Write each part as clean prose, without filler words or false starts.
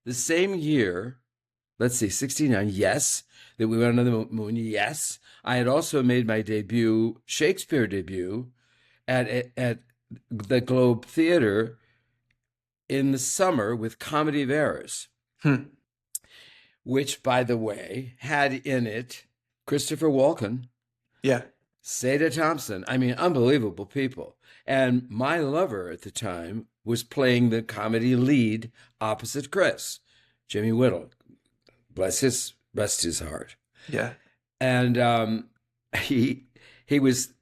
the same year, let's see, 69, yes, that we went on the moon, yes. I had also made my debut, Shakespeare debut, at the Globe Theater in the summer with Comedy of Errors, Hmm. which, by the way, had in it Christopher Walken, Yeah. Seda Thompson. I mean, unbelievable people. And my lover at the time was playing the comedy lead opposite Chris, Jimmy Whittle. Rest his heart. Yeah. And he he was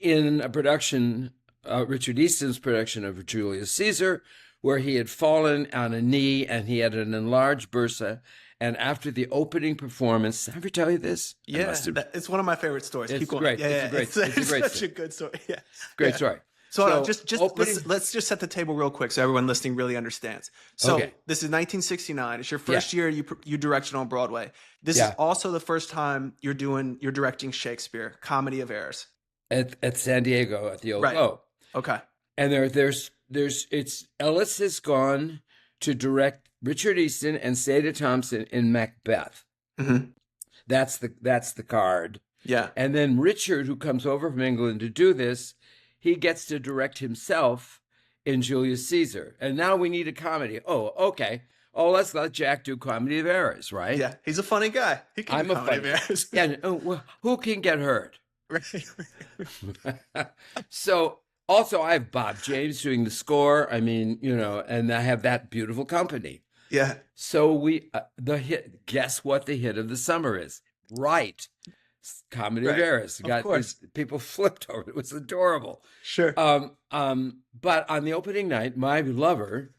in a production, Richard Easton's production of Julius Caesar, where he had fallen on a knee and he had an enlarged bursa. And after the opening performance, did I ever tell you this? Yeah. It's one of my favorite stories. It's Keep going. great. Yeah, It's yeah. a great. It's a great such story. a good story. Yeah. Great Yeah. story. So, hold on, just opening. let's just set the table real quick so everyone listening really understands. So Okay. this is 1969. It's your first year you directed on Broadway. This is also the first time you're directing Shakespeare, Comedy of Errors. At San Diego at the Old Globe. Okay. And there's Ellis has gone to direct Richard Easton and Seda Thompson in Macbeth. Mm-hmm. That's the card. Yeah. And then Richard, who comes over from England to do this, he gets to direct himself in Julius Caesar. And now we need a comedy. Oh, okay. Oh, let's let Jack do Comedy of Errors, right? Yeah. He's a funny guy. He can do Comedy of Errors. And who can get hurt? So also I have Bob James doing the score. I mean, and I have that beautiful company. Yeah. So the hit. Guess what the hit of the summer is? Right. Comedy of Errors. Of course. People flipped over. It was adorable. Sure. But on the opening night, my lover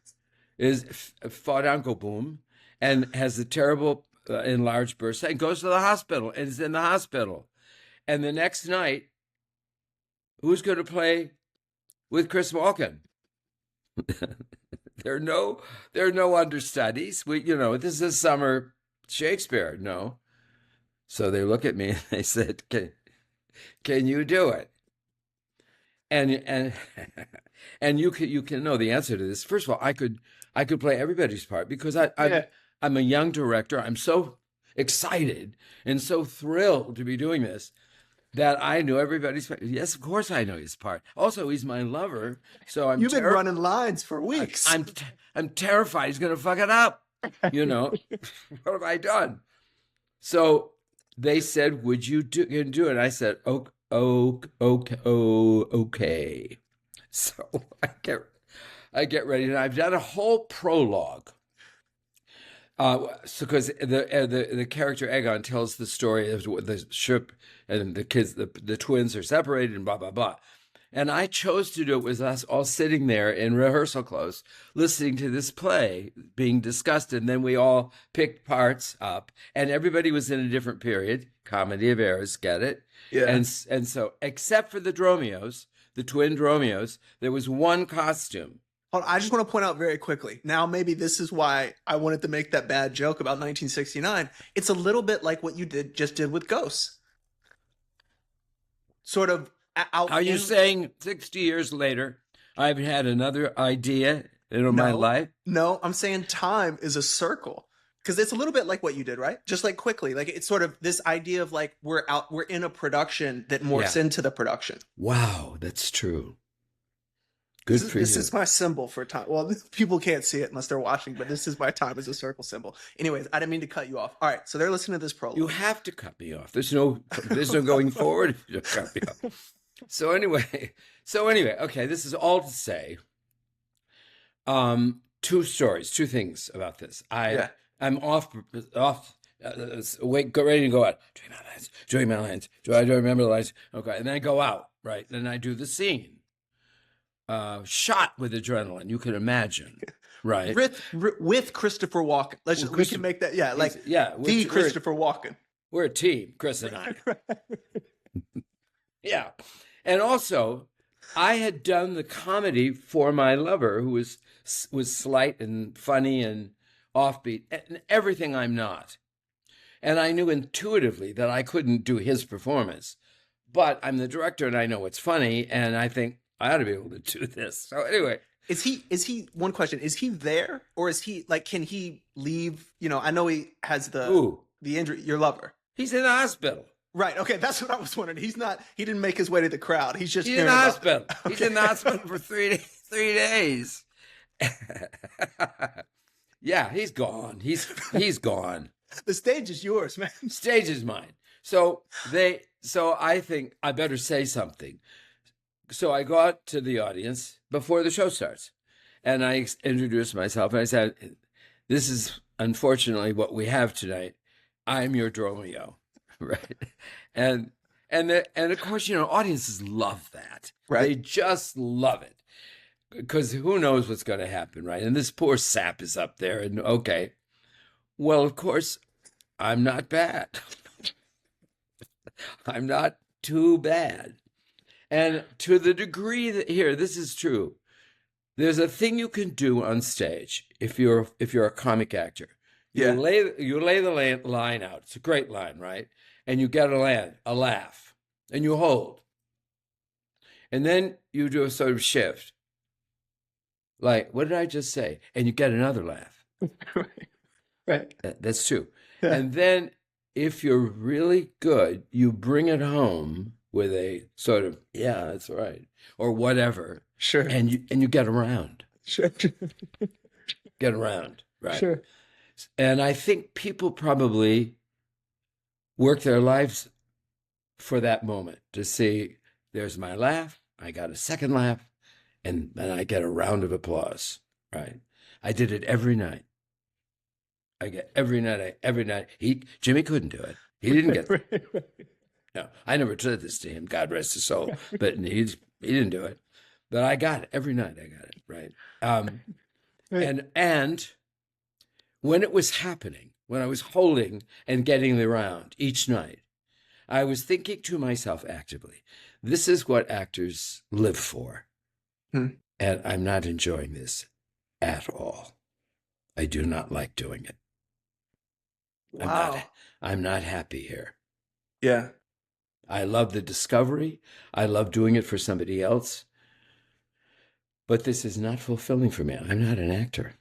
is fought Uncle Boom and has a terrible enlarged bursa and goes to the hospital and is in the hospital. And the next night, who's going to play with Chris Walken? There are no understudies. This is summer Shakespeare. No. So they look at me and they said, "Can you do it?" And and you can know the answer to this. First of all, I could play everybody's part because I'm a young director. I'm so excited and so thrilled to be doing this that I knew everybody's part. Yes, of course I know his part. Also, he's my lover, so You've been running lines for weeks. I'm terrified he's going to fuck it up. What have I done? So they said, "Would you do it?" And I said, okay. So I get ready, and I've done a whole prologue. Because the character Egon tells the story of the ship and the kids, the twins are separated and blah blah blah, and I chose to do it with us all sitting there in rehearsal clothes, listening to this play being discussed, and then we all picked parts up, and everybody was in a different period. Comedy of Errors, get it? Yeah. And so, except for the Dromios, the twin Dromios, there was one costume. Hold on, I just want to point out very quickly. Now, maybe this is why I wanted to make that bad joke about 1969. It's a little bit like what you just did with Ghosts. Sort of out. Are you saying 60 years later, I've had another idea in my life? No, I'm saying time is a circle. Because it's a little bit like what you did, right? Just like quickly. Like it's sort of this idea of like we're in a production that morphs into the production. Wow, that's true. Good for you. This is my symbol for time. Well, people can't see it unless they're watching, but this is my time as a circle symbol. Anyways, I didn't mean to cut you off. All right, so they're listening to this prologue. You have to cut me off. There's no going forward if you don't cut me off. So anyway, okay, this is all to say. Two things about this. I'm off, wait, go ready to go out. Join my lines. Do I remember the lines? Okay, and then I go out, right? Then I do the scene. Shot with adrenaline, you can imagine, right? With Christopher Walken. We can make that, the Christopher Walken. We're a team, Chris and I. Yeah, and also, I had done the comedy for my lover, who was slight and funny and offbeat, and everything I'm not. And I knew intuitively that I couldn't do his performance, but I'm the director and I know it's funny, and I think I ought to be able to do this. So anyway, Is he, one question, is he there, or is he like, can he leave? You know, I know he has Ooh, the injury, your lover. he's in the hospital. Right. Okay. That's what I was wondering. He didn't make his way to the crowd. He's just He's in the hearing about hospital. Okay. He's in the hospital for 3 days. Yeah, he's gone. He's gone. The stage is yours, man. Stage is mine. So I think I better say something. So I go out to the audience before the show starts, and I introduced myself, and I said, "This is unfortunately what we have tonight. I'm your Dromio," right? And of course, audiences love that. Right. They just love it, because who knows what's going to happen, right? And this poor sap is up there, and okay, well, of course, I'm not bad. I'm not too bad. And to the degree that here, this is true. There's a thing you can do on stage if you're a comic actor. You lay the line out. It's a great line, right? And you get a laugh, and you hold. And then you do a sort of shift. Like, what did I just say? And you get another laugh. Right. That's true. Yeah. And then if you're really good, you bring it home with a sort of, yeah, that's right, or whatever. Sure. And you get around. Sure. Get around, right? Sure. And I think people probably work their lives for that moment to see, there's my laugh, I got a second laugh, and I get a round of applause, right? I did it every night. Every night. Jimmy couldn't do it. He didn't get it. No, I never said this to him, God rest his soul, but he didn't do it. But I got it every night. I got it, right? Right. And when it was happening, when I was holding and getting the round each night, I was thinking to myself actively, this is what actors live for. And I'm not enjoying this at all. I do not like doing it. Wow. I'm not happy here. Yeah. I love the discovery. I love doing it for somebody else. But this is not fulfilling for me. I'm not an actor.